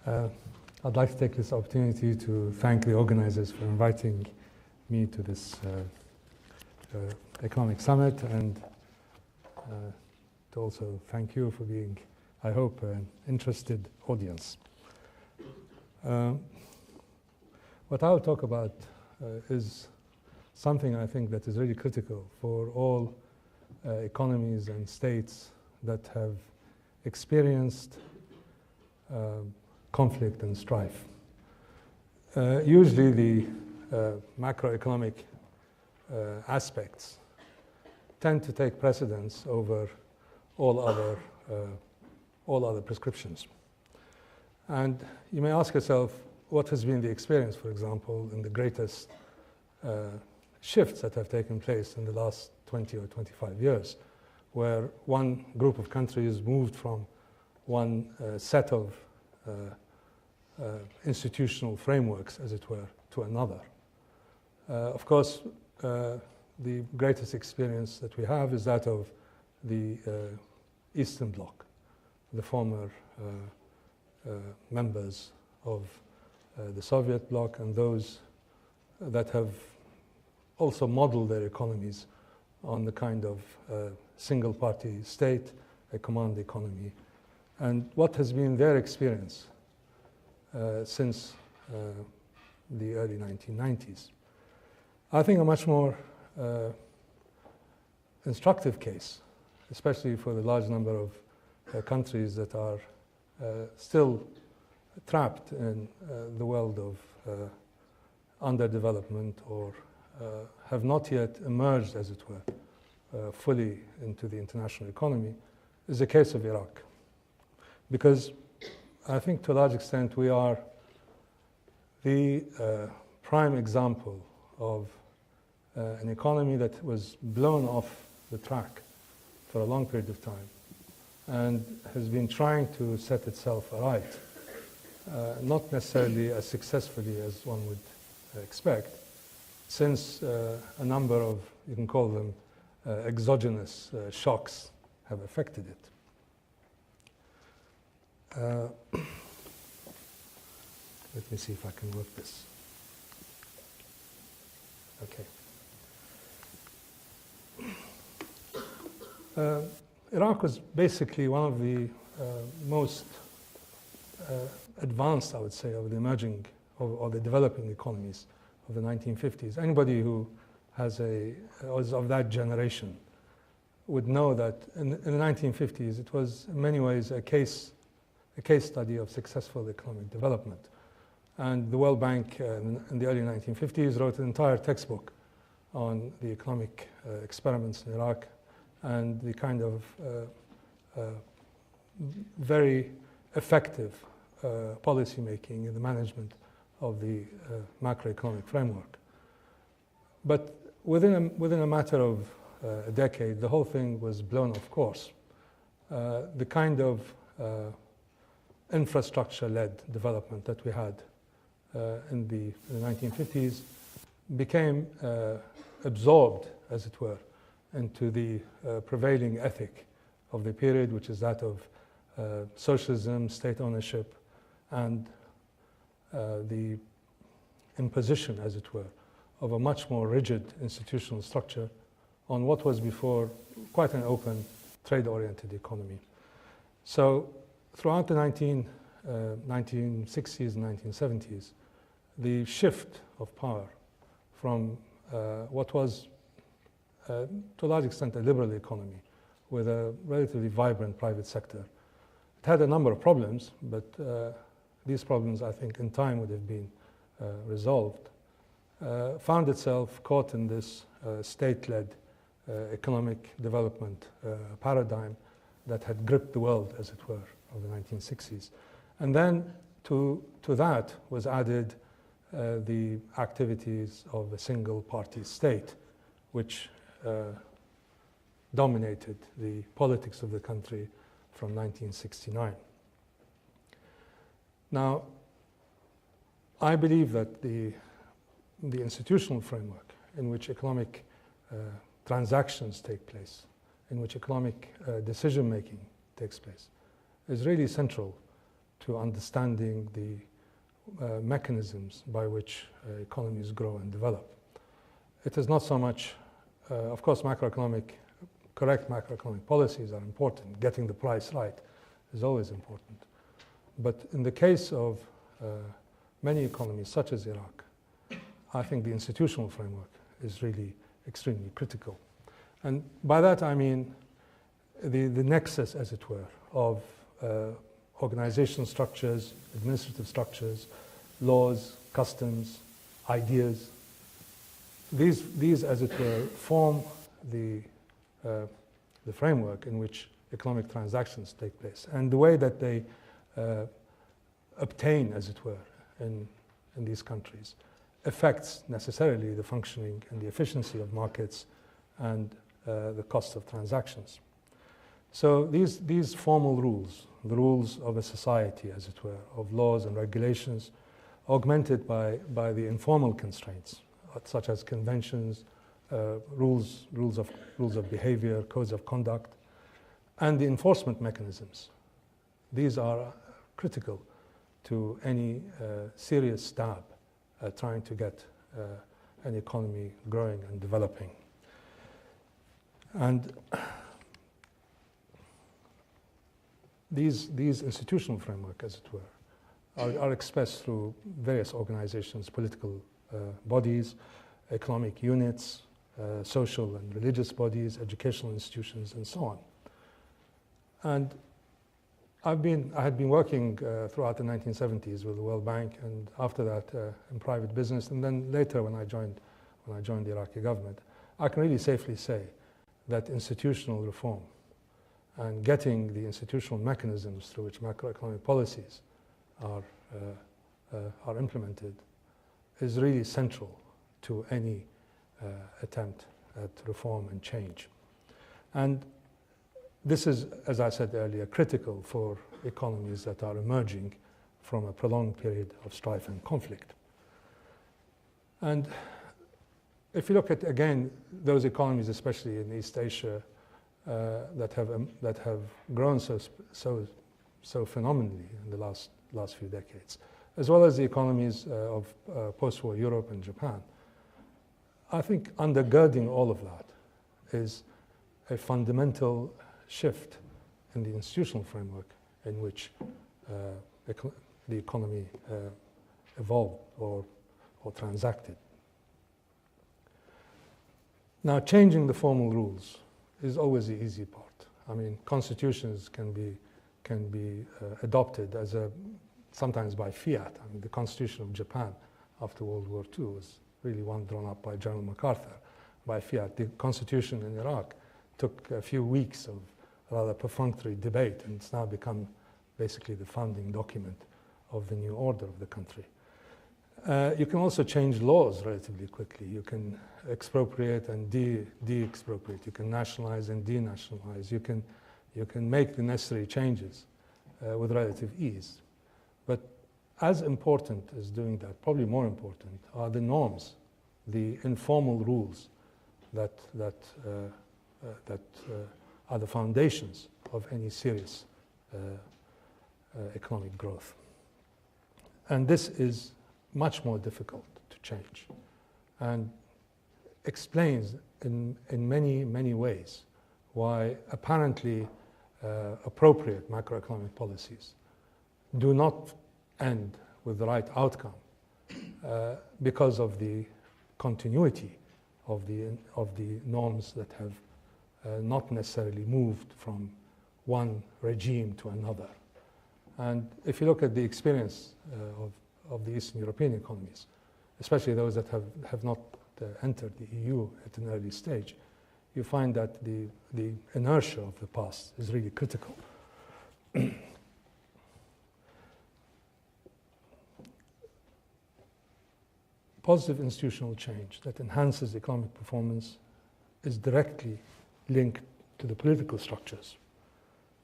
I'd like to take this opportunity to thank the organizers for inviting me to this economic summit, and to also thank you for being, I hope, an interested audience. What I'll talk about is something I think that is really critical for all economies and states that have experienced conflict and strife. Usually the macroeconomic aspects tend to take precedence over all other prescriptions. And you may ask yourself, what has been the experience, for example, in the greatest shifts that have taken place in the last 20 or 25 years, where one group of countries moved from one set of institutional frameworks, as it were, to another. Of course, the greatest experience that we have is that of the Eastern Bloc, the former members of the Soviet bloc, and those that have also modeled their economies on the kind of single-party state, a command economy. And what has been their experience since the early 1990s? I think a much more instructive case, especially for the large number of countries that are still trapped in the world of underdevelopment, or have not yet emerged, as it were, fully into the international economy, is the case of Iraq. Because I think to a large extent we are the prime example of an economy that was blown off the track for a long period of time and has been trying to set itself aright, not necessarily as successfully as one would expect, since a number of, you can call them, exogenous shocks have affected it. Let me see if I can work this. Okay. Iraq was basically one of the most advanced, I would say, of the emerging or the developing economies of the 1950s. Anybody who was of that generation would know that in the 1950s it was in many ways a case study of successful economic development. And the World Bank in the early 1950s wrote an entire textbook on the economic experiments in Iraq and the kind of very effective policy making in the management of the macroeconomic framework. But within a matter of a decade, the whole thing was blown off course. The kind of infrastructure-led development that we had in the 1950s became absorbed, as it were, into the prevailing ethic of the period, which is that of socialism, state ownership, and the imposition, as it were, of a much more rigid institutional structure on what was before quite an open, trade-oriented economy. So throughout the 1960s and 1970s, the shift of power from what was, to a large extent, a liberal economy with a relatively vibrant private sector. It had a number of problems, but these problems, I think, in time would have been resolved, found itself caught in this state-led economic development paradigm that had gripped the world, as it were, of the 1960s. And then to that was added the activities of a single-party state, which dominated the politics of the country from 1969. Now, I believe that the institutional framework in which economic transactions take place, in which economic decision-making takes place, is really central to understanding the mechanisms by which economies grow and develop. It is not so much, of course, correct macroeconomic policies are important. Getting the price right is always important. But in the case of many economies, such as Iraq, I think the institutional framework is really extremely critical. And by that I mean the nexus, as it were, of organizational structures, administrative structures, laws, customs, ideas. These, as it were, form the framework in which economic transactions take place, and the way that they obtain, as it were, in these countries affects necessarily the functioning and the efficiency of markets and the cost of transactions. So these formal rules, the rules of a society, as it were, of laws and regulations, augmented by the informal constraints, such as conventions, rules of behavior, codes of conduct, and the enforcement mechanisms. These are critical to any serious stab at trying to get an economy growing and developing. And these institutional framework, as it were, are expressed through various organizations, political bodies, economic units, social and religious bodies, educational institutions, and so on. And I had been working throughout the 1970s with the World Bank, and after that in private business, and then later when I joined the Iraqi government. I can really safely say that institutional reform and getting the institutional mechanisms through which macroeconomic policies are implemented is really central to any attempt at reform and change. And this is, as I said earlier, critical for economies that are emerging from a prolonged period of strife and conflict. And if you look at, again, those economies, especially in East Asia, that have grown so phenomenally in the last few decades, as well as the economies of post-war Europe and Japan, I think undergirding all of that is a fundamental shift in the institutional framework in which the economy evolved or transacted. Now, changing the formal rules is always the easy part. I mean, constitutions can be adopted as sometimes by fiat. I mean, the Constitution of Japan after World War II was really one drawn up by General MacArthur by fiat. The Constitution in Iraq took a few weeks of rather perfunctory debate, and it's now become basically the founding document of the new order of the country. You can also change laws relatively quickly. You can expropriate and de-expropriate. You can nationalize and denationalize. You can make the necessary changes with relative ease. But as important as doing that, probably more important, are the norms, the informal rules that are the foundations of any serious economic growth. And this is much more difficult to change, and explains in many, many ways why apparently appropriate macroeconomic policies do not end with the right outcome because of the continuity of the norms that have not necessarily moved from one regime to another. And if you look at the experience of the Eastern European economies, especially those that have not entered the EU at an early stage, you find that the inertia of the past is really critical. Positive institutional change that enhances economic performance is directly linked to the political structures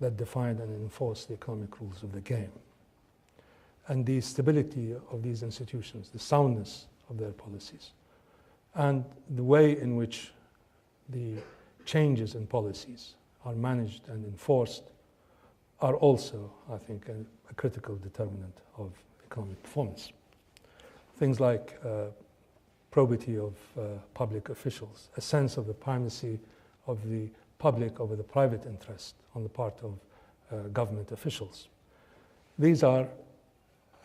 that define and enforce the economic rules of the game. And the stability of these institutions, the soundness of their policies, and the way in which the changes in policies are managed and enforced are also, I think, a critical determinant of economic performance. Things like probity of public officials, a sense of the primacy of the public over the private interest on the part of government officials. These are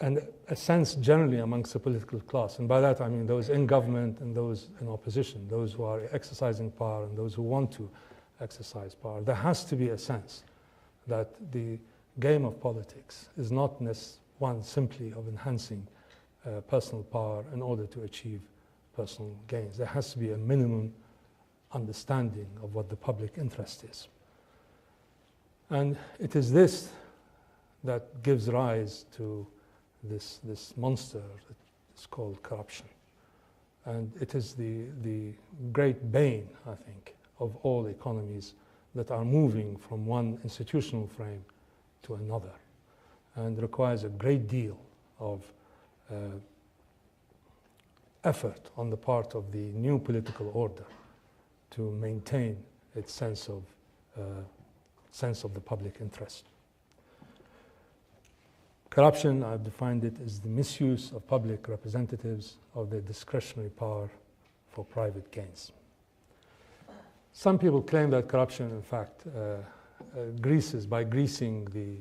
a sense generally amongst the political class, and by that I mean those in government and those in opposition, those who are exercising power and those who want to exercise power. There has to be a sense that the game of politics is not one simply of enhancing personal power in order to achieve personal gains. There has to be a minimum understanding of what the public interest is. And it is this that gives rise to this monster that is called corruption. And it is the great bane, I think, of all economies that are moving from one institutional frame to another, and requires a great deal of effort on the part of the new political order to maintain its sense of the public interest. Corruption, I've defined it as the misuse of public representatives of their discretionary power for private gains. Some people claim that corruption, in fact, by greasing the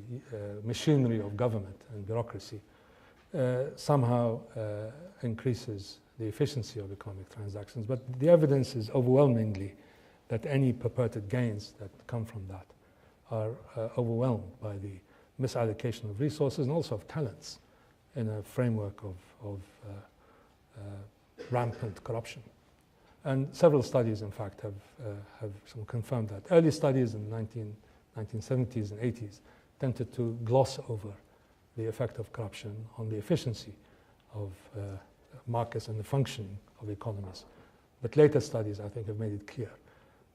machinery of government and bureaucracy, somehow increases the efficiency of economic transactions. But the evidence is overwhelmingly that any purported gains that come from that are overwhelmed by the misallocation of resources and also of talents in a framework of rampant corruption. And several studies, in fact, have confirmed that. Early studies in the 1970s and 80s tended to gloss over the effect of corruption on the efficiency of markets and the functioning of economies. But later studies, I think, have made it clear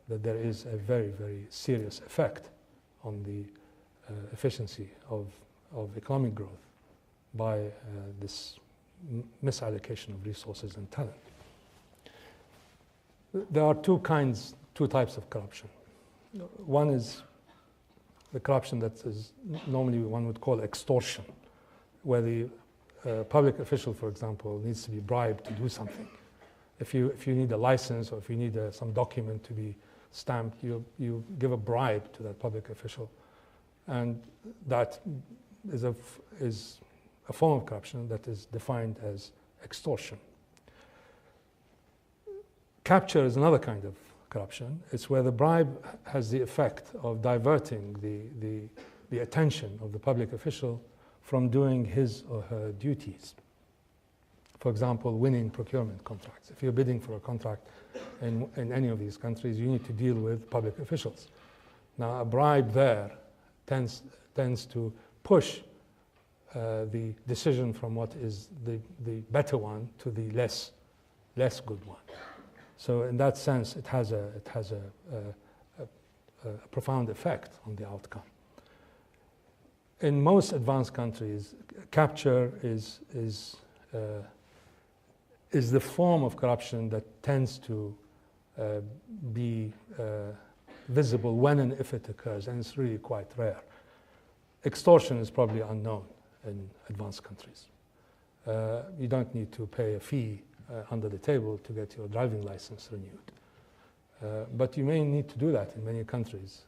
that there is a very, very serious effect on the efficiency of economic growth by this misallocation of resources and talent. There are two types of corruption. One is the corruption that is normally one would call extortion, where the public official, for example, needs to be bribed to do something. If you need a license or if you need some document to be stamped, you give a bribe to that public official, and that is a form of corruption that is defined as extortion. Capture is another kind of corruption. It's where the bribe has the effect of diverting the attention of the public official from doing his or her duties. For example, winning procurement contracts. If you're bidding for a contract in any of these countries, you need to deal with public officials. Now, a bribe there tends to push the decision from what is the better one to the less good one. So in that sense, it has a profound effect on the outcome. In most advanced countries, capture is the form of corruption that tends to be visible when and if it occurs, and it's really quite rare. Extortion is probably unknown in advanced countries. You don't need to pay a fee under the table to get your driving license renewed. But you may need to do that in many countries,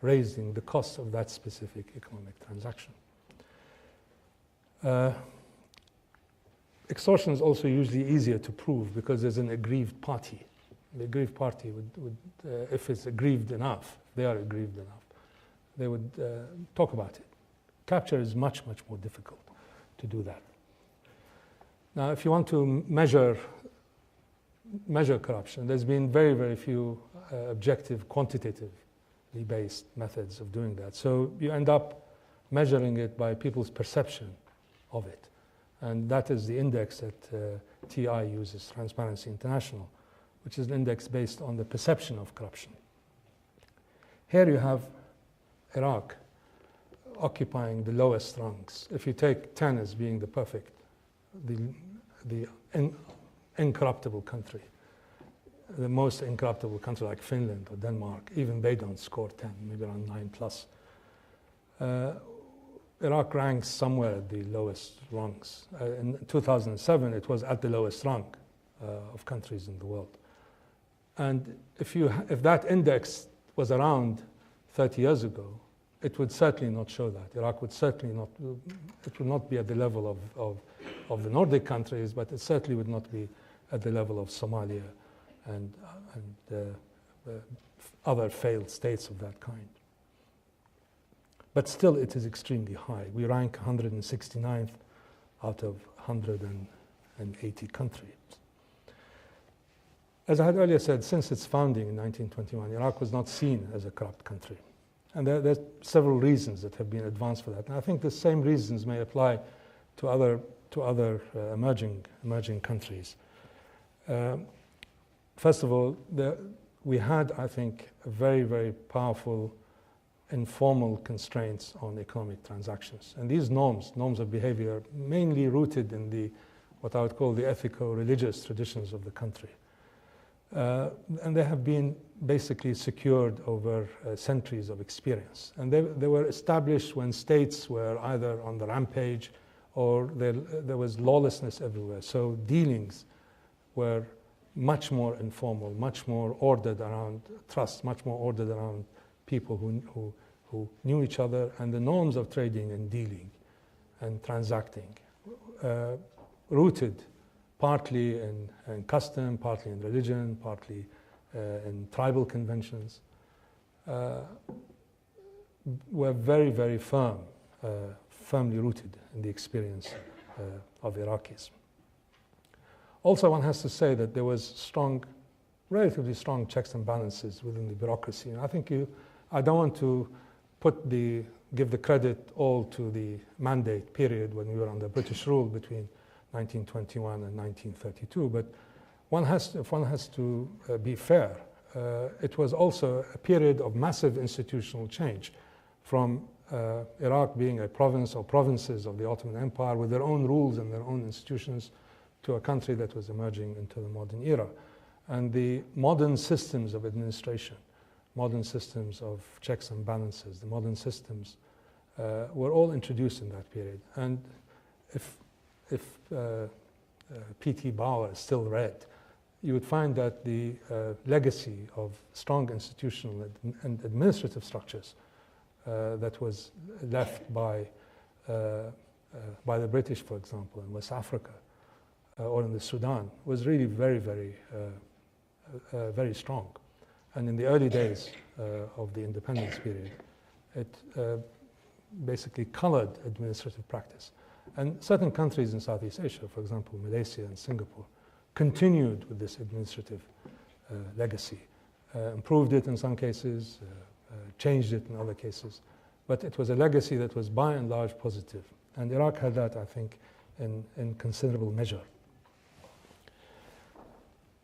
raising the cost of that specific economic transaction. Extortion is also usually easier to prove because there's an aggrieved party. The aggrieved party would if it's aggrieved enough, they are aggrieved enough, they would talk about it. Capture is much, much more difficult to do that. Now, if you want to measure corruption, there's been very, very few objective, quantitatively based methods of doing that. So you end up measuring it by people's perception of it. And that is the index that TI uses, Transparency International, which is an index based on the perception of corruption. Here you have Iraq occupying the lowest rungs. If you take 10 as being the perfect, the incorruptible country, the most incorruptible country like Finland or Denmark, even they don't score 10, maybe around 9+. Iraq ranks somewhere at the lowest rungs. In 2007, it was at the lowest rung of countries in the world. And if that index was around 30 years ago, it would certainly not show that. Iraq would certainly not, it would not be at the level of the Nordic countries, but it certainly would not be at the level of Somalia and other failed states of that kind. But still, it is extremely high. We rank 169th out of 180 countries. As I had earlier said, since its founding in 1921, Iraq was not seen as a corrupt country. And there are several reasons that have been advanced for that. And I think the same reasons may apply to other emerging countries. First of all, we had, I think, a very, very powerful informal constraints on economic transactions. And these norms of behavior, mainly rooted in what I would call the ethico-religious traditions of the country. And they have been basically secured over centuries of experience. And they were established when states were either on the rampage or there was lawlessness everywhere. So dealings were much more informal, much more ordered around trust, much more ordered around people who knew each other, and the norms of trading and dealing and transacting, rooted partly in custom, partly in religion, partly in tribal conventions, were very, very firmly rooted in the experience of Iraqis. Also, one has to say that there was relatively strong checks and balances within the bureaucracy. And I think I don't want to give the credit all to the mandate period when we were under British rule between 1921 and 1932, but if one has to be fair, it was also a period of massive institutional change, from Iraq being a province or provinces of the Ottoman Empire with their own rules and their own institutions, to a country that was emerging into the modern era. And the modern systems of administration, modern systems of checks and balances, the modern systems were all introduced in that period. And if P.T. Bauer still read, you would find that the legacy of strong institutional and administrative structures that was left by the British, for example, in West Africa or in the Sudan was really very, very, very strong. And in the early days of the independence period, it basically colored administrative practice. And certain countries in Southeast Asia, for example, Malaysia and Singapore, continued with this administrative legacy, improved it in some cases, changed it in other cases. But it was a legacy that was by and large positive. And Iraq had that, I think, in considerable measure.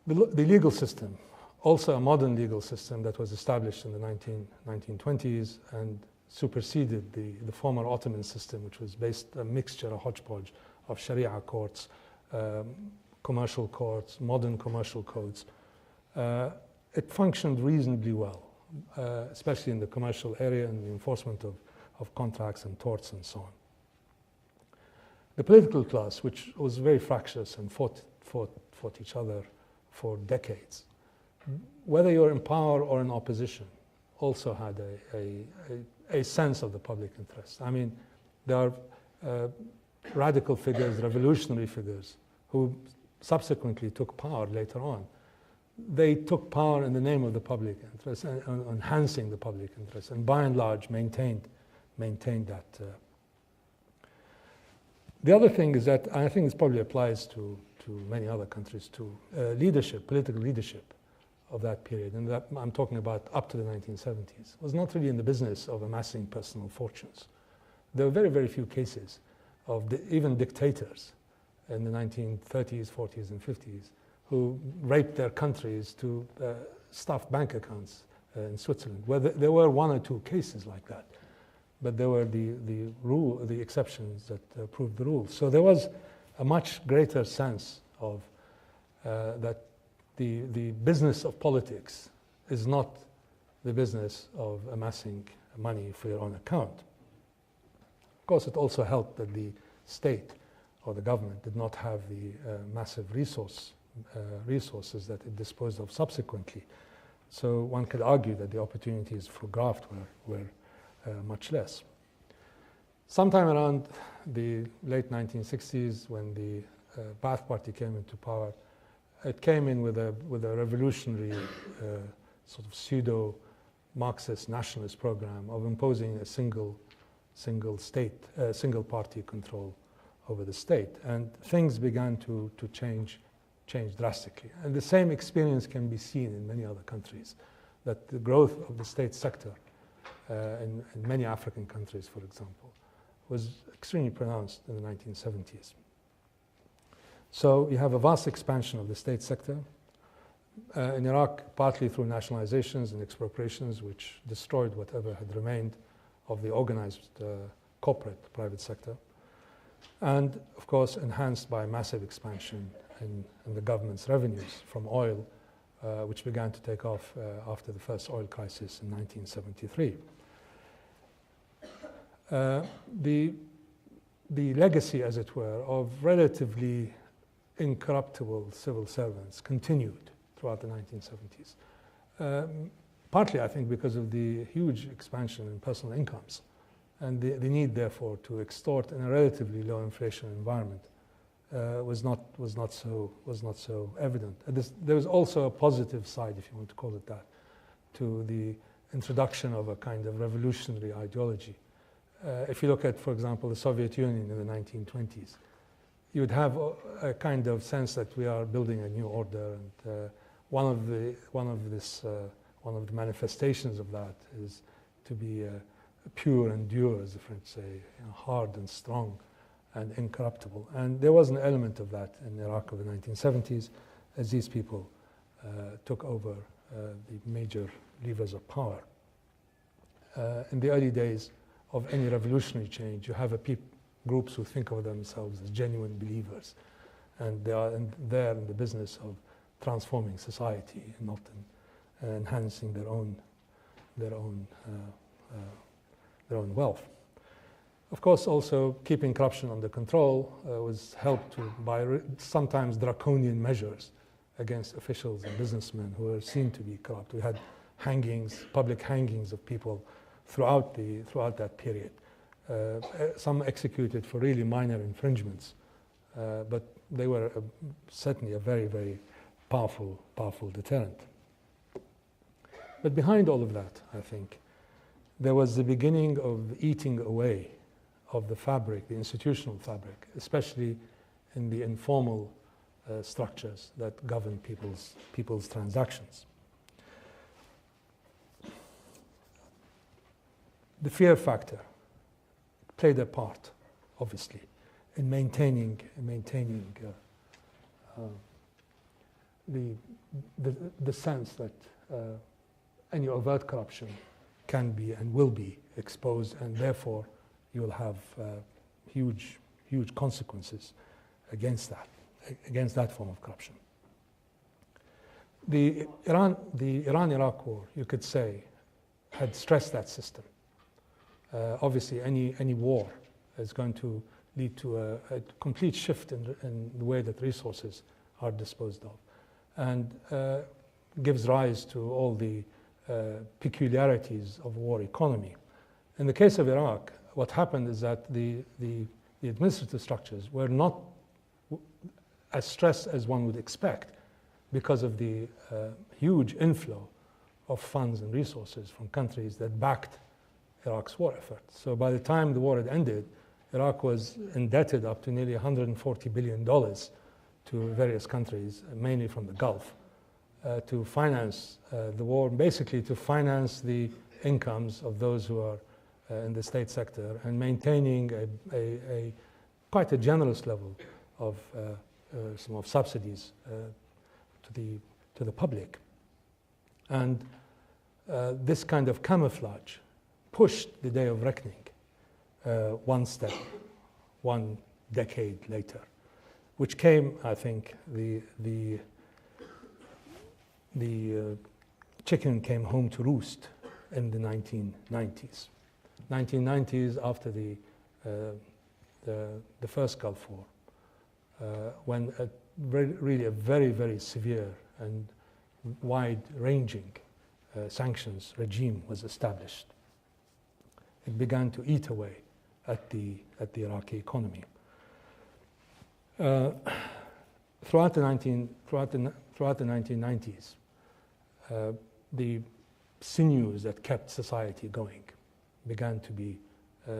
The legal system, also a modern legal system that was established in the 1920s and superseded the former Ottoman system, which was based a mixture, a hodgepodge of Sharia courts, commercial courts, modern commercial codes. It functioned reasonably well, especially in the commercial area and the enforcement of contracts and torts and so on. The political class, which was very fractious and fought each other for decades, whether you're in power or in opposition, also had a sense of the public interest. I mean, there are radical figures, revolutionary figures, who subsequently took power later on. They took power in the name of the public interest, enhancing the public interest, and by and large maintained that. The other thing is that, I think this probably applies to many other countries too, leadership, political leadership of that period, and that I'm talking about up to the 1970s, was not really in the business of amassing personal fortunes. There were very, very few cases of even dictators in the 1930s, 40s, and 50s who raped their countries to stuff bank accounts in Switzerland. Where there were one or two cases like that, but there were the exceptions that proved the rule. So there was a much greater sense of that the business of politics is not the business of amassing money for your own account. Of course, it also helped that the state or the government did not have the massive resources that it disposed of subsequently. So one could argue that the opportunities for graft were much less. Sometime around the late 1960s, when the Ba'ath Party came into power, it came in with a revolutionary sort of pseudo-Marxist nationalist program of imposing a single party control over the state, and things began to change drastically. And the same experience can be seen in many other countries, that the growth of the state sector in many African countries, for example, was extremely pronounced in the 1970s. So you have a vast expansion of the state sector. In Iraq, partly through nationalizations and expropriations, which destroyed whatever had remained of the organized corporate private sector, and of course enhanced by massive expansion in the government's revenues from oil, which began to take off after the first oil crisis in 1973. The legacy, as it were, of relatively incorruptible civil servants continued throughout the 1970s. Partly, I think, because of the huge expansion in personal incomes and the need, therefore, to extort in a relatively low inflation environment was not so evident. There was also a positive side, if you want to call it that, to the introduction of a kind of revolutionary ideology. If you look at, for example, the Soviet Union in the 1920s, you would have a kind of sense that we are building a new order, and one of the manifestations of that is to be pure and dur, as the French say, hard and strong and incorruptible. And there was an element of that in Iraq of the 1970s, as these people took over the major levers of power. In the early days of any revolutionary change, you have groups who think of themselves as genuine believers, and they are there in the business of transforming society, not in enhancing their own wealth. Of course, also keeping corruption under control was helped by sometimes draconian measures against officials and businessmen who were seen to be corrupt. We had hangings, public hangings of people throughout that period. Some executed for really minor infringements, but they were certainly a very, very powerful deterrent. But behind all of that, I think, there was the beginning of eating away of the fabric, the institutional fabric, especially in the informal structures that govern people's transactions. The fear factor played a part, obviously, in maintaining the sense that any overt corruption can be and will be exposed, and therefore you will have huge consequences against that form of corruption. The Iran-Iraq war, you could say, had stressed that system. Obviously, any war is going to lead to a complete shift in the way that resources are disposed of, and gives rise to all the peculiarities of war economy. In the case of Iraq, what happened is that the administrative structures were not as stressed as one would expect because of the huge inflow of funds and resources from countries that backed Iraq's war effort. So by the time the war had ended, Iraq was indebted up to nearly $140 billion to various countries, mainly from the Gulf, to finance the war, basically to finance the incomes of those who are in the state sector, and maintaining quite a generous level of some of subsidies to the public. And this kind of camouflage pushed the day of reckoning one step, one decade later, which came, I think, the chicken came home to roost in the 1990s. 1990s, after the the first Gulf War, when really a very, very severe and wide-ranging sanctions regime was established. It began to eat away at the Iraqi economy. Throughout the 1990s, the sinews that kept society going began to be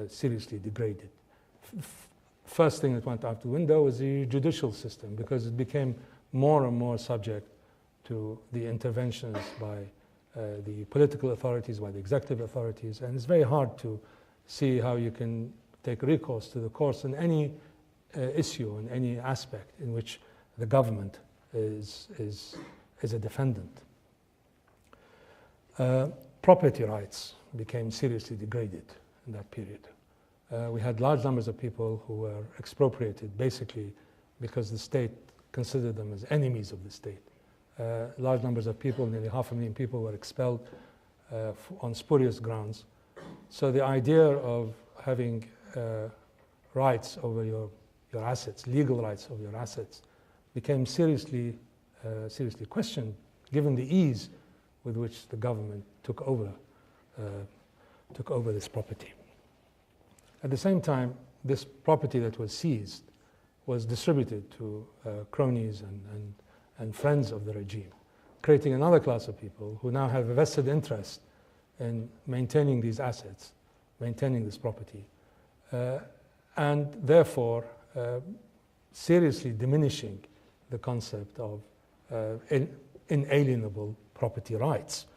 seriously degraded. First thing that went out the window was the judicial system, because it became more and more subject to the interventions by the political authorities, by the executive authorities, and it's very hard to see how you can take recourse to the courts in any issue, in any aspect in which the government is a defendant. Property rights became seriously degraded in that period. We had large numbers of people who were expropriated basically because the state considered them as enemies of the state. Large numbers of people, nearly 500,000 people, were expelled on spurious grounds. So the idea of having rights over your assets, legal rights over your assets, became seriously questioned, given the ease with which the government took over this property. At the same time, this property that was seized was distributed to cronies and friends of the regime, creating another class of people who now have a vested interest in maintaining these assets, maintaining this property, and therefore seriously diminishing the concept of inalienable property rights.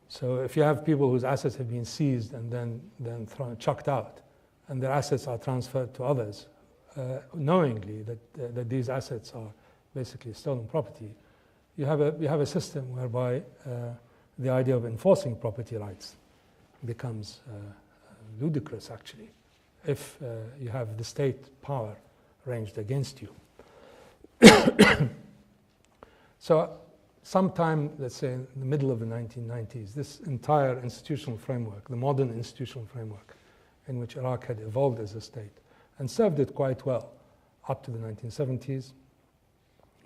So if you have people whose assets have been seized and then chucked out, and their assets are transferred to others, knowingly that these assets are basically stolen property, you have a system whereby the idea of enforcing property rights becomes ludicrous, actually, if you have the state power ranged against you. So sometime, let's say in the middle of the 1990s, this entire institutional framework, the modern institutional framework in which Iraq had evolved as a state and served it quite well up to the 1970s,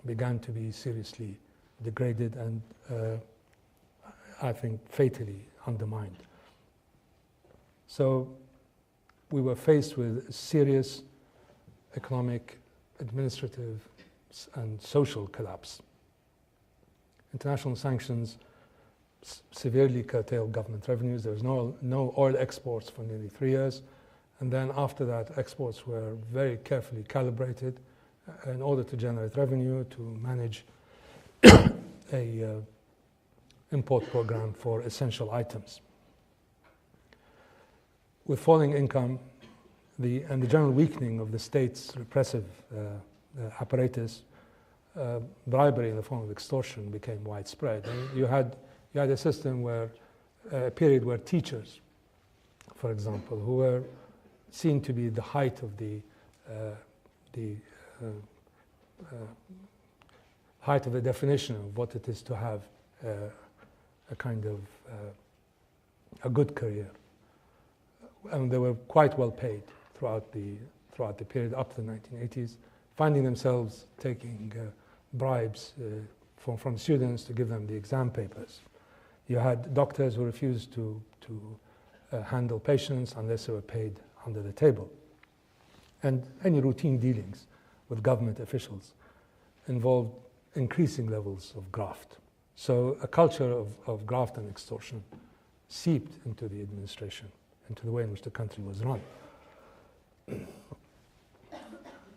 began to be seriously degraded and I think fatally undermined. So we were faced with serious economic, administrative, and social collapse. International sanctions severely curtailed government revenues. There was no oil exports for nearly 3 years. And then after that, exports were very carefully calibrated in order to generate revenue, to manage a import program for essential items. With falling income and the general weakening of the state's repressive apparatus, bribery in the form of extortion became widespread. And you had a system where, a period where teachers, for example, who were seen to be the height of the height of the definition of what it is to have a kind of a good career. And they were quite well paid throughout the period up to the 1980s, finding themselves taking bribes from students to give them the exam papers. You had doctors who refused to handle patients unless they were paid under the table. And any routine dealings with government officials involved increasing levels of graft. So a culture of graft and extortion seeped into the administration, into the way in which the country was run.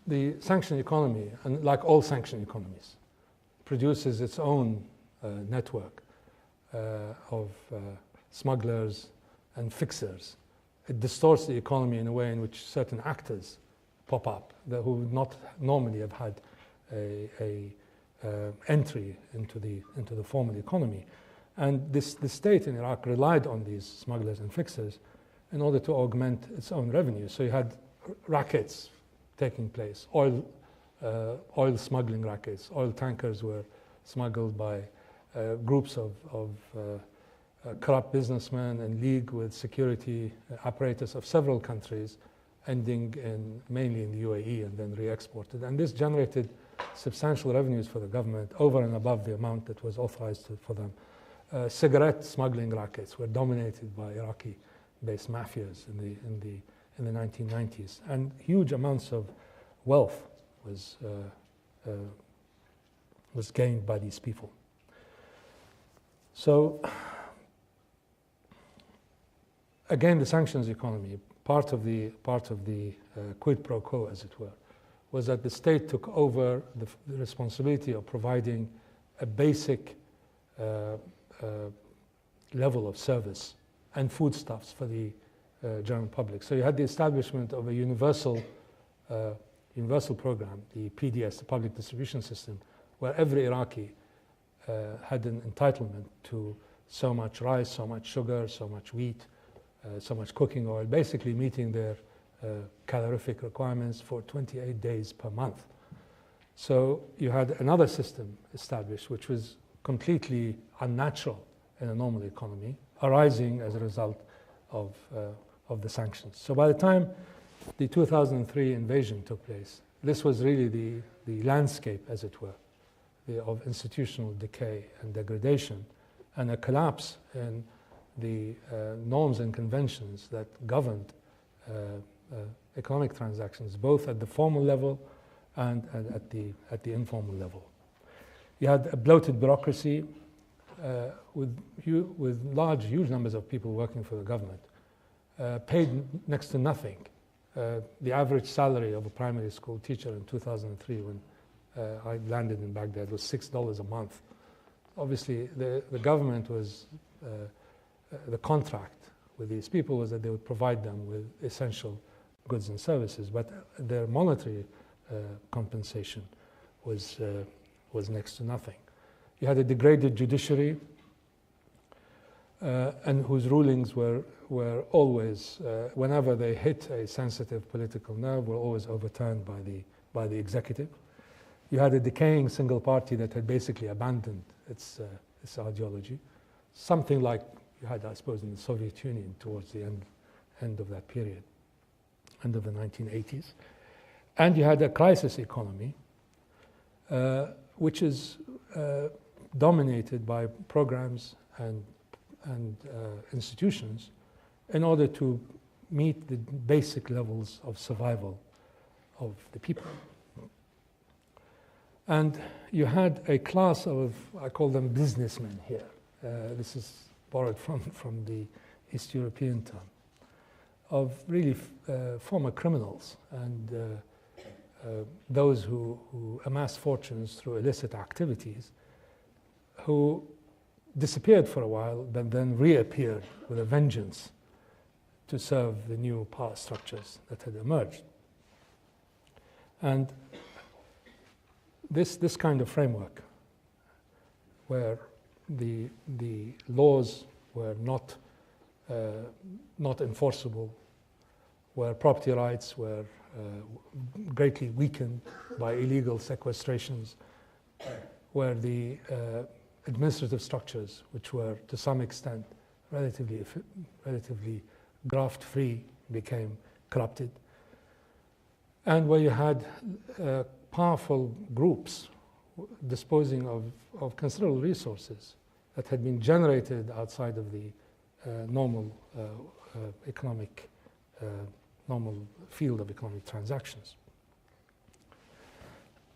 The sanction economy, and like all sanction economies, produces its own network of smugglers and fixers. It distorts the economy in a way in which certain actors pop up who would not normally have had a entry into the formal economy. And the state in Iraq relied on these smugglers and fixers in order to augment its own revenue. So you had rackets taking place, oil smuggling rackets. Oil tankers were smuggled by groups of corrupt businessmen in league with security apparatus of several countries ending mainly in the UAE and then re-exported. And this generated substantial revenues for the government over and above the amount that was authorized for them. Cigarette smuggling rackets were dominated by Iraqi-based mafias in the 1990s, and huge amounts of wealth was gained by these people. So, again, the sanctions economy, part of the quid pro quo, as it were, was that the state took over the responsibility of providing a basic level of service and foodstuffs for the general public. So you had the establishment of a universal program, the PDS, the public distribution system, where every Iraqi had an entitlement to so much rice, so much sugar, so much wheat, so much cooking oil, basically meeting their calorific requirements for 28 days per month. So you had another system established which was completely unnatural in a normal economy, arising as a result of the sanctions. So by the time the 2003 invasion took place, this was really the landscape, as it were, of institutional decay and degradation, and a collapse in the norms and conventions that governed economic transactions, both at the formal level and at the informal level. You had a bloated bureaucracy with huge numbers of people working for the government, paid next to nothing. The average salary of a primary school teacher in 2003, when I landed in Baghdad, was $6 a month. Obviously, the government was, the contract with these people was that they would provide them with essential goods and services, but their monetary compensation was next to nothing. You had a degraded judiciary, and whose rulings were always, whenever they hit a sensitive political nerve, were always overturned by the executive. You had a decaying single party that had basically abandoned its ideology, something like you had, I suppose, in the Soviet Union towards the end of that period, end of the 1980s. And you had a crisis economy, which is dominated by programs and institutions in order to meet the basic levels of survival of the people. And you had a class of, I call them businessmen here. This is borrowed from the East European term, of really former criminals and those who amassed fortunes through illicit activities, who disappeared for a while, but then reappeared with a vengeance to serve the new power structures that had emerged. And this kind of framework, where the laws were not enforceable, where property rights were greatly weakened by illegal sequestrations, where the administrative structures, which were to some extent relatively graft-free, became corrupted, and where you had powerful groups disposing of considerable resources that had been generated outside of the normal field of economic transactions.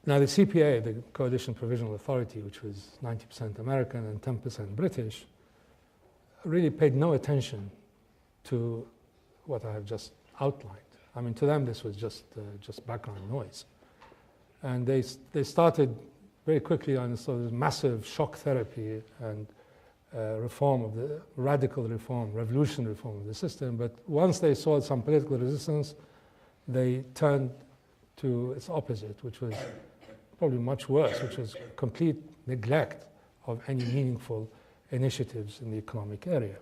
Now, the CPA, the Coalition Provisional Authority, which was 90% American and 10% British, really paid no attention to what I have just outlined. I mean, to them, this was just background noise. And they started very quickly on sort of massive shock therapy and radical reform, revolutionary reform of the system. But once they saw some political resistance, they turned to its opposite, which was probably much worse, which was complete neglect of any meaningful initiatives in the economic area.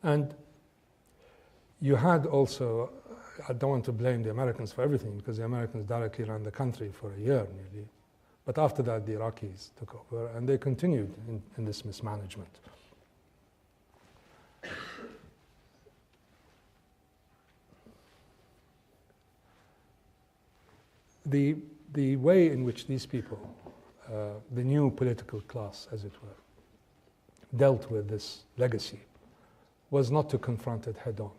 And you had also, I don't want to blame the Americans for everything, because the Americans directly ran the country for a year nearly. But after that, the Iraqis took over, and they continued in this mismanagement. the way in which these people, the new political class, as it were, dealt with this legacy was not to confront it head on.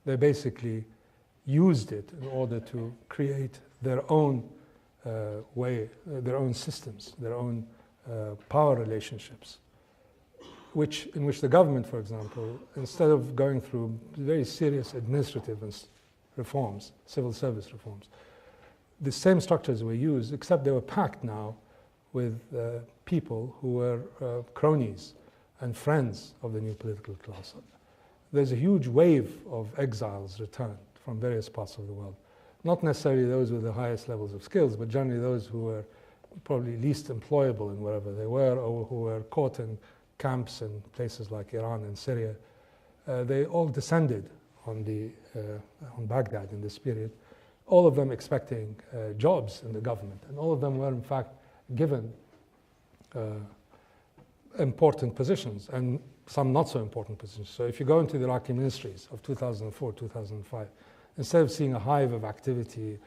They basically used it in order to create their own way, their own systems, their own power relationships, in which the government, for example, instead of going through very serious administrative reforms, civil service reforms, the same structures were used, except they were packed now with people who were cronies and friends of the new political class. There's a huge wave of exiles returned from various parts of the world. Not necessarily those with the highest levels of skills, but generally those who were probably least employable in wherever they were, or who were caught in camps in places like Iran and Syria. They all descended on Baghdad in this period, all of them expecting jobs in the government, and all of them were in fact given important positions, and some not so important positions. So if you go into the Iraqi ministries of 2004, 2005, instead of seeing a hive of activity,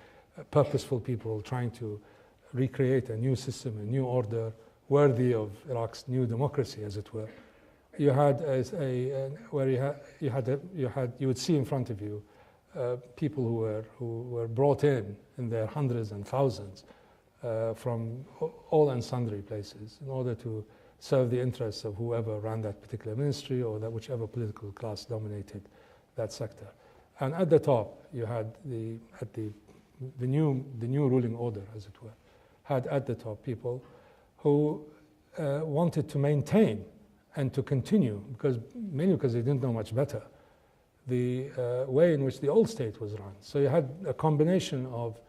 purposeful people trying to recreate a new system, a new order, worthy of Iraq's new democracy, as it were, you had you would see in front of you people who were brought in their hundreds and thousands from all and sundry places in order to serve the interests of whoever ran that particular ministry or that whichever political class dominated that sector. And at the top, you had the new ruling order, as it were, had at the top people who wanted to maintain and to continue, mainly because they didn't know much better, the way in which the old state was run. So you had a combination of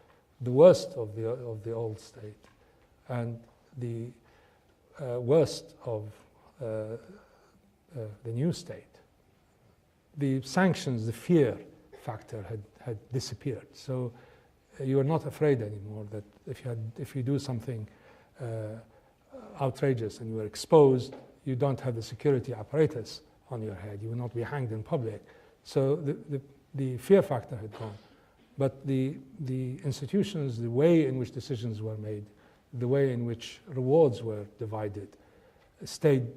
the worst of the old state and the worst of the new state. The sanctions, the fear factor had disappeared. So you are not afraid anymore that if you do something outrageous and you are exposed, you don't have the security apparatus on your head. You will not be hanged in public. So the fear factor had gone. But the institutions, the way in which decisions were made, the way in which rewards were divided, stayed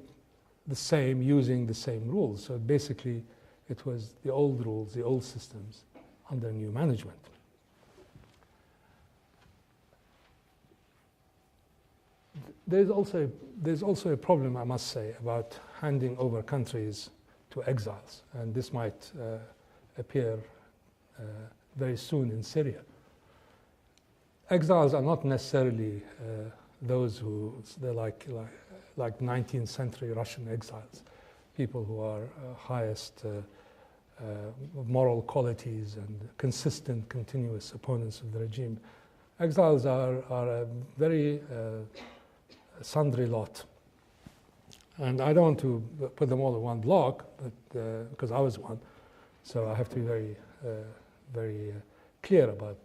the same, using the same rules. So basically, it was the old rules, the old systems under new management. There's also a problem, I must say, about handing over countries to exiles, and this might appear very soon in Syria. Exiles are not necessarily those who they're like 19th century Russian exiles, people who are highest moral qualities and consistent, continuous opponents of the regime. Exiles are a very sundry lot. And I don't want to put them all in one block, but because I was one, so I have to be very clear about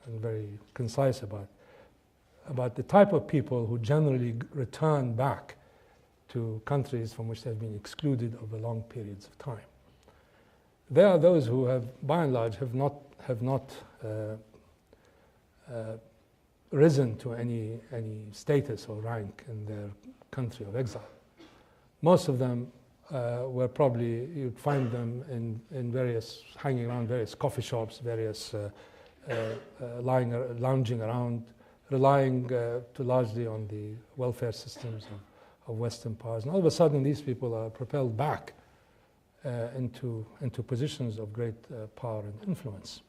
and very concise about the type of people who generally return back to countries from which they've been excluded over long periods of time. There are those who have, by and large, have not risen to any status or rank in their country of exile. Most of them were probably, you'd find them in various, hanging around various coffee shops, various lounging around, relying too largely on the welfare systems of Western powers. And all of a sudden, these people are propelled back into positions of great power and influence.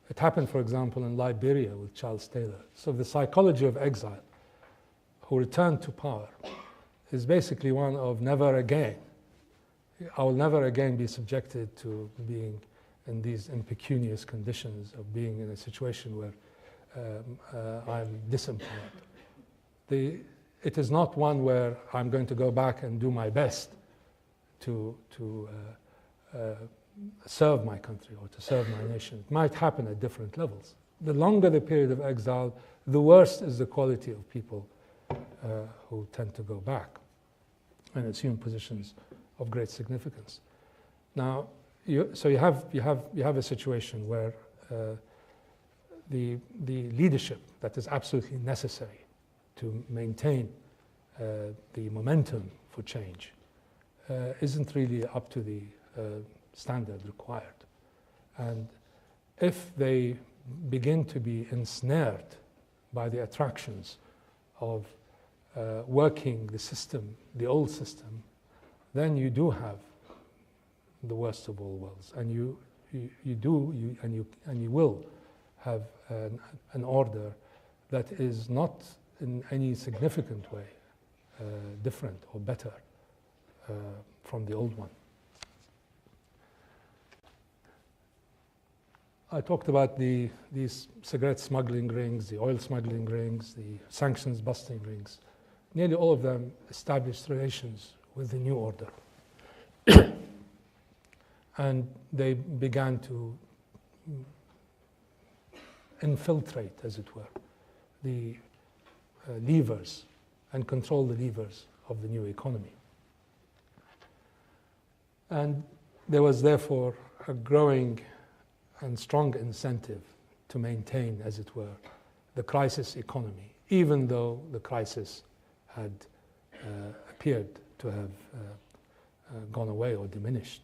It happened, for example, in Liberia with Charles Taylor. So the psychology of exile, who returned to power, is basically one of never again. I will never again be subjected to being in these impecunious conditions of being in a situation where I'm disempowered. It is not one where I'm going to go back and do my best to serve my country or to serve my nation. It might happen at different levels. The longer the period of exile, the worse is the quality of people who tend to go back and assume positions of great significance. Now, you have a situation where the leadership that is absolutely necessary to maintain the momentum for change isn't really up to the standard required. And if they begin to be ensnared by the attractions of working the system, the old system, then you do have the worst of all worlds, and you will have an order that is not in any significant way different or better from the old one. I talked about these cigarette smuggling rings, the oil smuggling rings, the sanctions busting rings. Nearly all of them established relations with the new order. And they began to infiltrate, as it were, the levers and control the levers of the new economy. And there was therefore a growing and strong incentive to maintain, as it were, the crisis economy, even though the crisis had appeared to have gone away or diminished.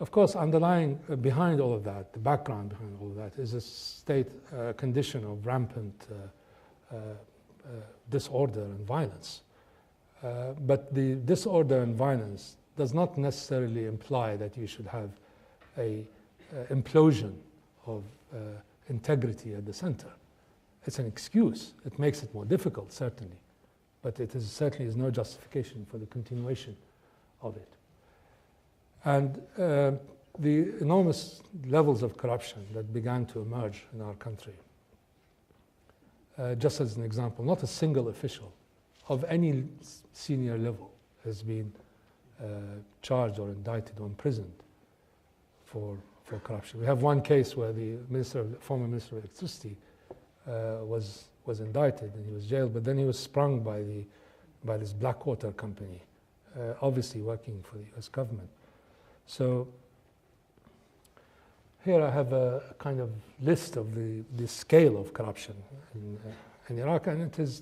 Of course, underlying behind all of that, the background behind all of that, is a state condition of rampant disorder and violence. But the disorder and violence does not necessarily imply that you should have a implosion of integrity at the center. It's an excuse. It makes it more difficult, certainly, but it certainly is no justification for the continuation of it. And the enormous levels of corruption that began to emerge in our country, just as an example, not a single official of any senior level has been charged or indicted or imprisoned for corruption. We have one case where the former Minister of Electricity was indicted and he was jailed, but then he was sprung by this Blackwater company, obviously working for the US government. So here I have a kind of list of the scale of corruption in Iraq, and it is,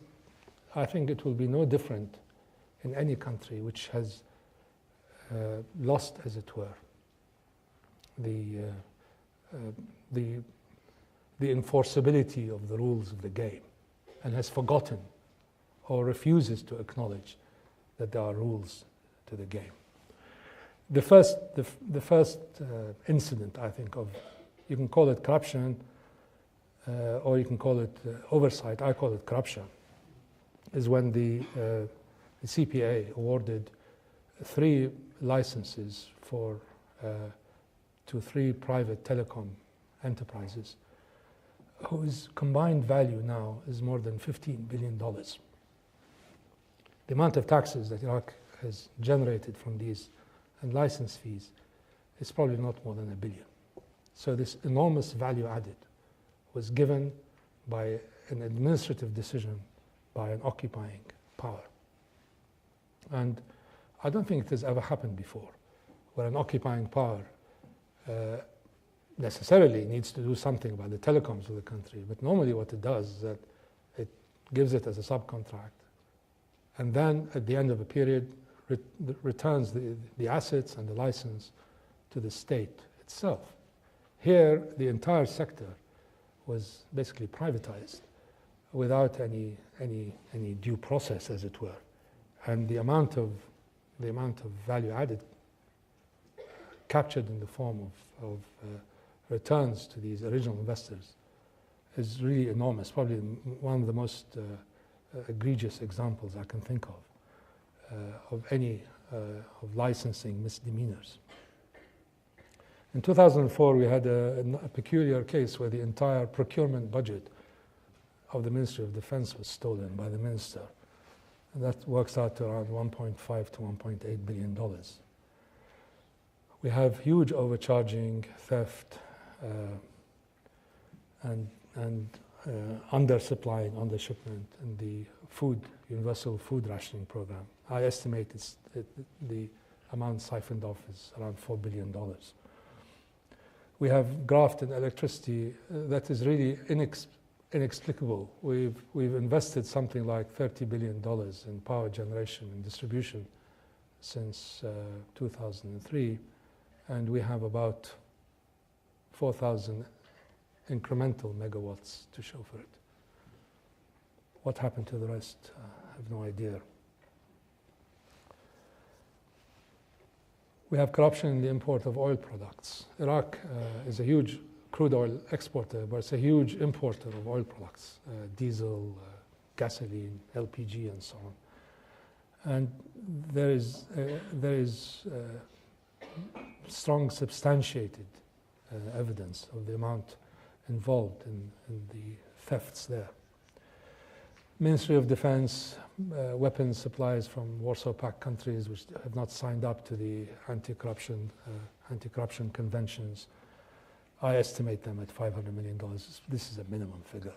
I think it will be no different in any country which has lost, as it were, the enforceability of the rules of the game and has forgotten or refuses to acknowledge that there are rules to the game. The first incident, I think, of, you can call it corruption or you can call it oversight, I call it corruption, is when the CPA awarded 3 licenses to 3 private telecom enterprises whose combined value now is more than $15 billion. The amount of taxes that Iraq has generated from these and license fees is probably not more than $1 billion. So this enormous value added was given by an administrative decision by an occupying power. And I don't think it has ever happened before, where an occupying power necessarily needs to do something about the telecoms of the country, but normally what it does is that it gives it as a subcontract, and then at the end of a period returns the assets and the license to the state itself. Here, the entire sector was basically privatized without any due process, as it were, and the amount of value added captured in the form of returns to these original investors is really enormous, probably one of the most egregious examples I can think of any of licensing misdemeanors. In 2004, we had a peculiar case where the entire procurement budget of the Ministry of Defense was stolen by the minister. And that works out to around $1.5 to $1.8 billion. We have huge overcharging, theft, and undersupplying, undershipment in the universal food rationing program. I estimate the amount siphoned off is around $4 billion. We have graft in electricity that is really inexplicable. We've invested something like $30 billion in power generation and distribution since 2003, and we have about 4,000 incremental megawatts to show for it. What happened to the rest? I have no idea. We have corruption in the import of oil products. Iraq is a huge crude oil exporter, but it's a huge importer of oil products, diesel, gasoline, LPG, and so on. And there is strong substantiated evidence of the amount involved in the thefts there. Ministry of Defense, weapons supplies from Warsaw Pact countries which have not signed up to the anti-corruption conventions. I estimate them at $500 million. This is a minimum figure.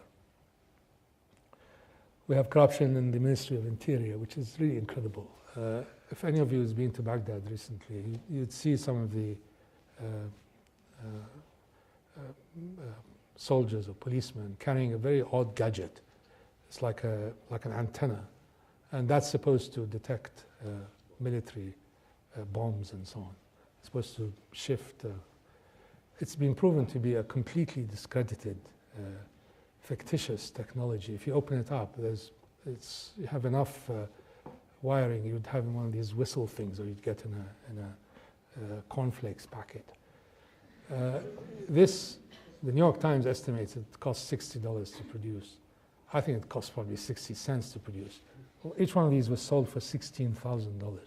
We have corruption in the Ministry of Interior, which is really incredible. If any of you has been to Baghdad recently, you'd see some of the soldiers or policemen carrying a very odd gadget. It's like an antenna, and that's supposed to detect military bombs and so on. It's supposed to shift. It's been proven to be a completely discredited, fictitious technology. If you open it up, you have enough wiring. You'd have one of these whistle things, or you'd get in a cornflakes packet. The New York Times estimates it costs $60 to produce. I think it costs probably 60 cents to produce. Well, each one of these was sold for $16,000.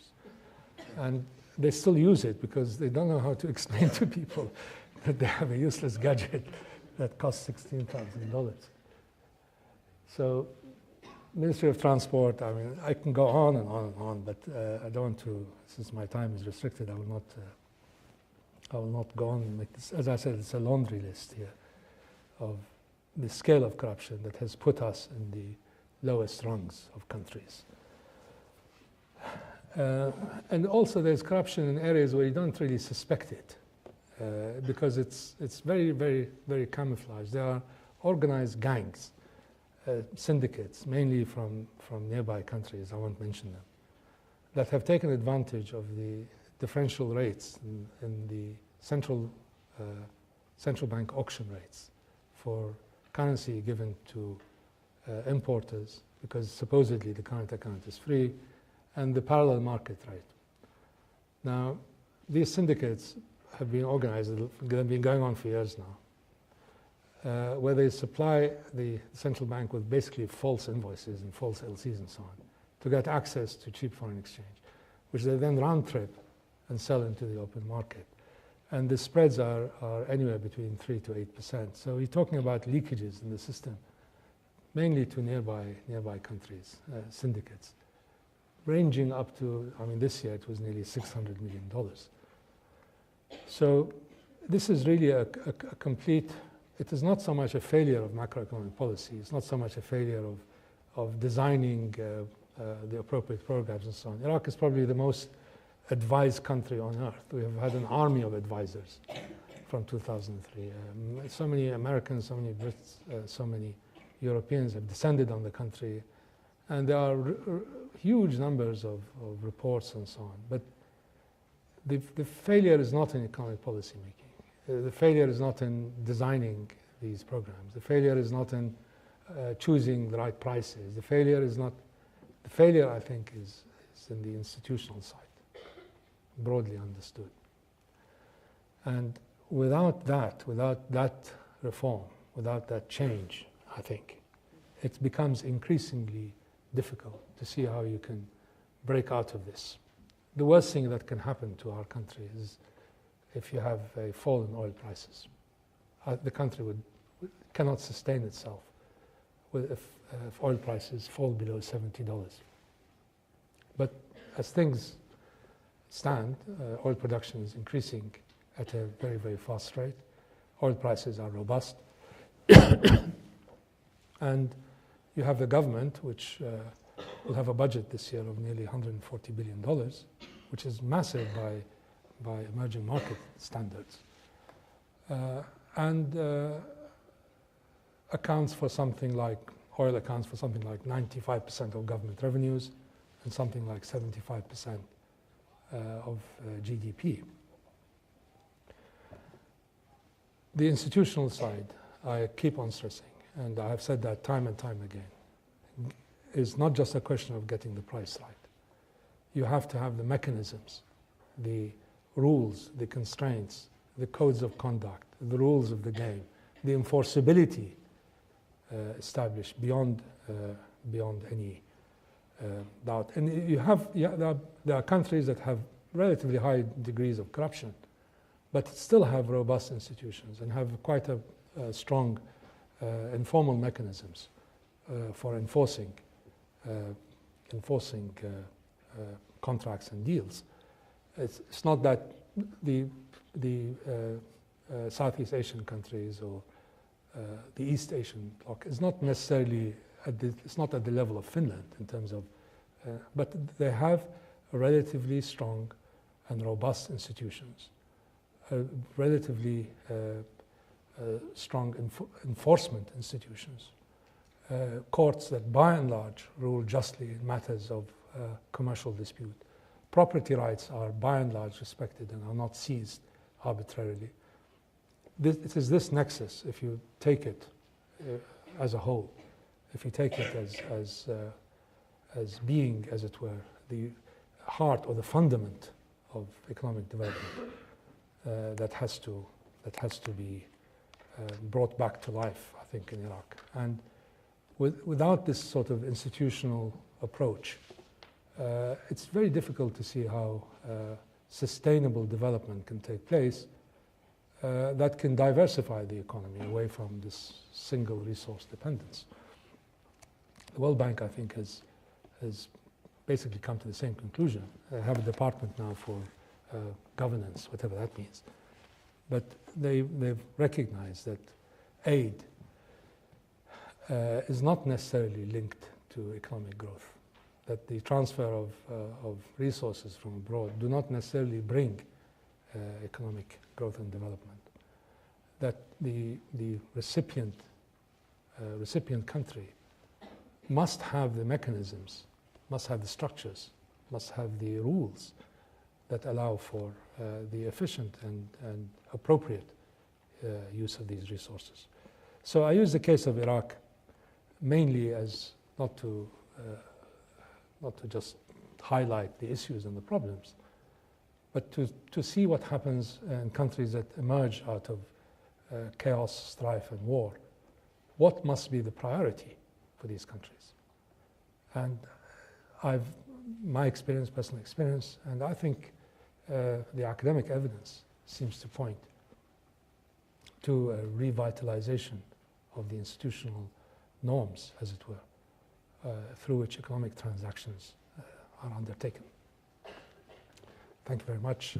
And they still use it because they don't know how to explain to people that they have a useless gadget that costs $16,000. So, Ministry of Transport, I mean, I can go on and on and on, but I don't want to, since my time is restricted, I will not go on and make this. As I said, it's a laundry list here of the scale of corruption that has put us in the lowest rungs of countries. And also there's corruption in areas where you don't really suspect it, because it's very, very, very camouflaged. There are organized gangs, syndicates, mainly from nearby countries, I won't mention them, that have taken advantage of the differential rates in the central bank auction rates for currency given to importers, because supposedly the current account is free, and the parallel market rate. Now, these syndicates have been organized, they've been going on for years now, where they supply the central bank with basically false invoices and false LCs and so on to get access to cheap foreign exchange, which they then round trip and sell into the open market. And the spreads are anywhere between 3 to 8%. So we're talking about leakages in the system, mainly to nearby countries, syndicates, ranging up to, I mean, this year it was nearly $600 million. So this is really a complete, it is not so much a failure of macroeconomic policy, it's not so much a failure of designing the appropriate programs and so on. Iraq is probably the most advised country on earth. We have had an army of advisors from 2003. So many Americans, so many Brits, so many Europeans have descended on the country, and there are huge numbers of reports and so on. But the failure is not in economic policy making. The failure is not in designing these programs. The failure is not in choosing the right prices. The failure, I think, is in the institutional side, broadly understood. And without that reform, without that change, I think, it becomes increasingly difficult to see how you can break out of this. The worst thing that can happen to our country is if you have a fall in oil prices. The country cannot sustain itself if oil prices fall below $70. But as things stand, oil production is increasing at a very, very fast rate. Oil prices are robust. And you have the government, which will have a budget this year of nearly $140 billion, which is massive by emerging market standards. and accounts for something like, oil accounts for something like 95% of government revenues and something like 75% of GDP. The institutional side, I keep on stressing, and I have said that time and time again, is not just a question of getting the price right. You have to have the mechanisms, the rules, the constraints, the codes of conduct, the rules of the game, the enforceability established beyond any doubt. And there are countries that have relatively high degrees of corruption, but still have robust institutions and have quite a strong informal mechanisms for enforcing contracts and deals. It's not that the Southeast Asian countries or the East Asian bloc is not necessarily it's not at the level of Finland in terms of, but they have relatively strong and robust institutions, relatively strong enforcement institutions, courts that by and large rule justly in matters of commercial dispute. Property rights are by and large respected and are not seized arbitrarily. It is this nexus, if you take it as a whole, if you take it as being, as it were, the heart or the fundament of economic development, that has to be brought back to life, I think, in Iraq. And without this sort of institutional approach, it's very difficult to see how sustainable development can take place that can diversify the economy away from this single resource dependence. The World Bank, I think, has basically come to the same conclusion. They have a department now for governance, whatever that means. But they've recognized that aid is not necessarily linked to economic growth, that the transfer of resources from abroad do not necessarily bring economic growth and development, that the recipient country must have the mechanisms, must have the structures, must have the rules that allow for the efficient and appropriate use of these resources. So I use the case of Iraq mainly as not to just highlight the issues and the problems, but to see what happens in countries that emerge out of chaos, strife, and war. What must be the priority for these countries? And my experience, personal experience, and I think the academic evidence seems to point to a revitalization of the institutional norms, as it were, through which economic transactions are undertaken. Thank you very much.